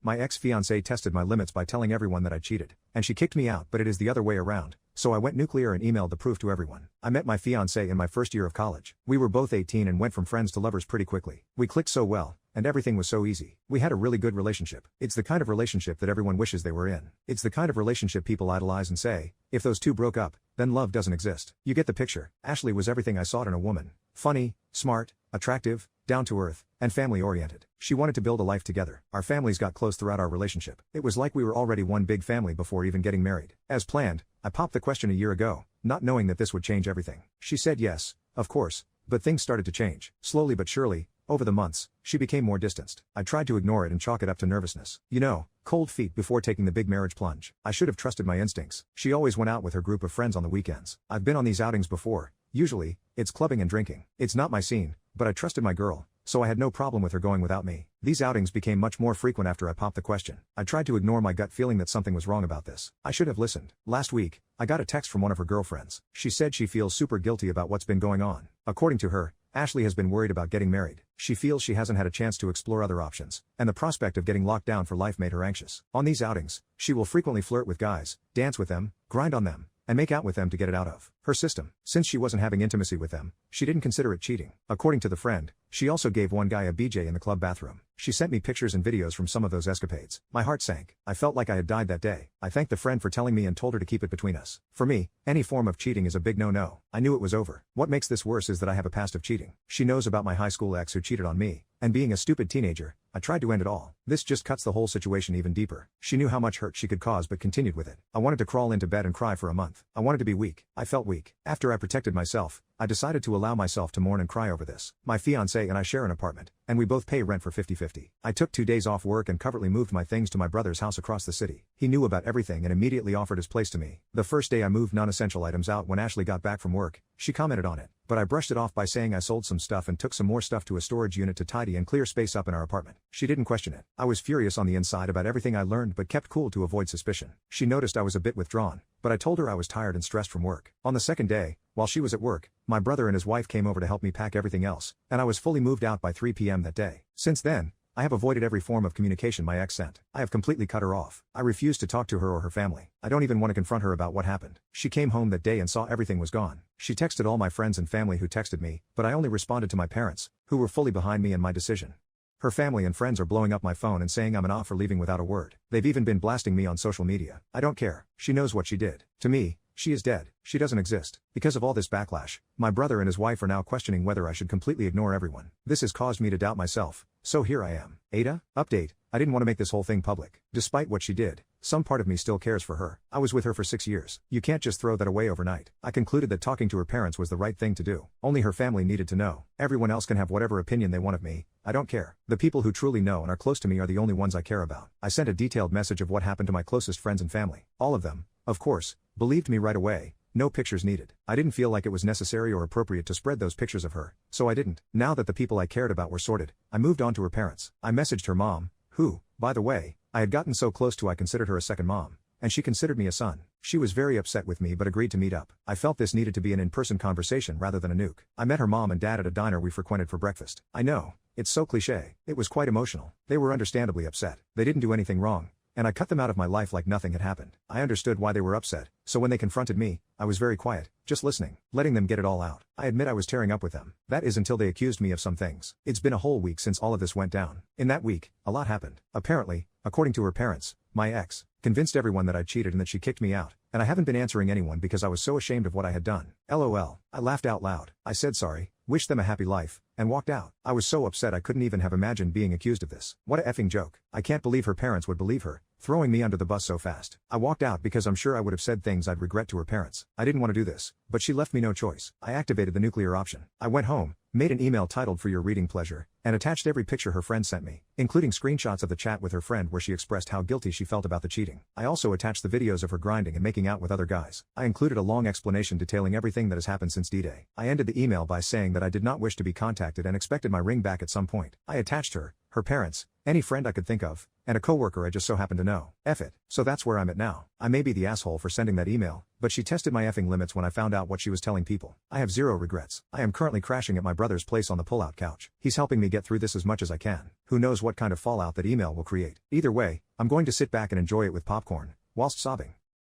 My ex-fiance tested my limits by telling everyone that I cheated. And she kicked me out, but it is the other way around. So I went nuclear and emailed the proof to everyone. I met my fiance in my first year of college. We were both 18 and went from friends to lovers pretty quickly. We clicked so well, and everything was so easy. We had a really good relationship. It's the kind of relationship that everyone wishes they were in. It's the kind of relationship people idolize and say, if those two broke up, then love doesn't exist. You get the picture. Ashley was everything I sought in a woman. Funny, smart, attractive, down to earth, and family-oriented. She wanted to build a life together. Our families got close throughout our relationship. It was like we were already one big family before even getting married. As planned, I popped the question a year ago, not knowing that this would change everything. She said yes, of course, but things started to change. Slowly but surely, over the months, she became more distanced. I tried to ignore it and chalk it up to nervousness. You know, cold feet before taking the big marriage plunge. I should have trusted my instincts. She always went out with her group of friends on the weekends. I've been on these outings before. Usually, it's clubbing and drinking. It's not my scene, but I trusted my girl, so I had no problem with her going without me. These outings became much more frequent after I popped the question. I tried to ignore my gut feeling that something was wrong about this. I should have listened. Last week, I got a text from one of her girlfriends. She said she feels super guilty about what's been going on. According to her, Ashley has been worried about getting married. She feels she hasn't had a chance to explore other options, and the prospect of getting locked down for life made her anxious. On these outings, she will frequently flirt with guys, dance with them, grind on them, and make out with them to get it out of her system. Since she wasn't having intimacy with them, she didn't consider it cheating. According to the friend, she also gave one guy a BJ in the club bathroom. She sent me pictures and videos from some of those escapades. My heart sank. I felt like I had died that day. I thanked the friend for telling me and told her to keep it between us. For me, any form of cheating is a big no-no. I knew it was over. What makes this worse is that I have a past of cheating. She knows about my high school ex who cheated on me, and being a stupid teenager, I tried to end it all. This just cuts the whole situation even deeper. She knew how much hurt she could cause but continued with it. I wanted to crawl into bed and cry for a month. I wanted to be weak. I felt weak. After I protected myself, I decided to allow myself to mourn and cry over this. My fiancé and I share an apartment, and we both pay rent for 50-50. I took 2 days off work and covertly moved my things to my brother's house across the city. He knew about everything and immediately offered his place to me. The first day I moved non-essential items out when Ashley got back from work, she commented on it, but I brushed it off by saying I sold some stuff and took some more stuff to a storage unit to tidy and clear space up in our apartment. She didn't question it. I was furious on the inside about everything I learned but kept cool to avoid suspicion. She noticed I was a bit withdrawn, but I told her I was tired and stressed from work. On the second day, while she was at work, my brother and his wife came over to help me pack everything else, and I was fully moved out by 3 p.m. that day. Since then, I have avoided every form of communication my ex sent. I have completely cut her off. I refuse to talk to her or her family. I don't even want to confront her about what happened. She came home that day and saw everything was gone. She texted all my friends and family who texted me, but I only responded to my parents, who were fully behind me and my decision. Her family and friends are blowing up my phone and saying I'm an off for leaving without a word. They've even been blasting me on social media. I don't care. She knows what she did. To me, she is dead. She doesn't exist. Because of all this backlash, my brother and his wife are now questioning whether I should completely ignore everyone. This has caused me to doubt myself. So here I am. Ada? Update. I didn't want to make this whole thing public. Despite what she did, some part of me still cares for her. I was with her for 6 years. You can't just throw that away overnight. I concluded that talking to her parents was the right thing to do. Only her family needed to know. Everyone else can have whatever opinion they want of me. I don't care. The people who truly know and are close to me are the only ones I care about. I sent a detailed message of what happened to my closest friends and family. All of them, of course, believed me right away. No pictures needed. I didn't feel like it was necessary or appropriate to spread those pictures of her, so I didn't. Now that the people I cared about were sorted, I moved on to her parents. I messaged her mom, who, by the way, I had gotten so close to I considered her a second mom, and she considered me a son. She was very upset with me but agreed to meet up. I felt this needed to be an in-person conversation rather than a nuke. I met her mom and dad at a diner we frequented for breakfast. I know, it's so cliché. It was quite emotional. They were understandably upset. They didn't do anything wrong, and I cut them out of my life like nothing had happened. I understood why they were upset, so when they confronted me, I was very quiet, just listening, letting them get it all out. I admit I was tearing up with them. That is until they accused me of some things. It's been a whole week since all of this went down. In that week, a lot happened. Apparently, according to her parents, my ex convinced everyone that I cheated and that she kicked me out, and I haven't been answering anyone because I was so ashamed of what I had done. LOL. I laughed out loud. I said sorry, wished them a happy life, and walked out. I was so upset I couldn't even have imagined being accused of this. What a effing joke. I can't believe her parents would believe her, throwing me under the bus so fast. I walked out because I'm sure I would have said things I'd regret to her parents. I didn't want to do this, but she left me no choice. I activated the nuclear option. I went home, made an email titled "For Your Reading Pleasure," and attached every picture her friend sent me, including screenshots of the chat with her friend where she expressed how guilty she felt about the cheating. I also attached the videos of her grinding and making out with other guys. I included a long explanation detailing everything that has happened since D-Day. I ended the email by saying that I did not wish to be contacted and expected my ring back at some point. I attached her parents, any friend I could think of, and a coworker I just so happened to know. F it. So that's where I'm at now. I may be the asshole for sending that email, But she tested my effing limits when I found out what she was telling people. I have zero regrets. I am currently crashing at my brother's place on the pull-out couch. He's helping me get through this as much as I can. Who knows what kind of fallout that email will create. Either way, I'm going to sit back and enjoy it with popcorn, whilst sobbing.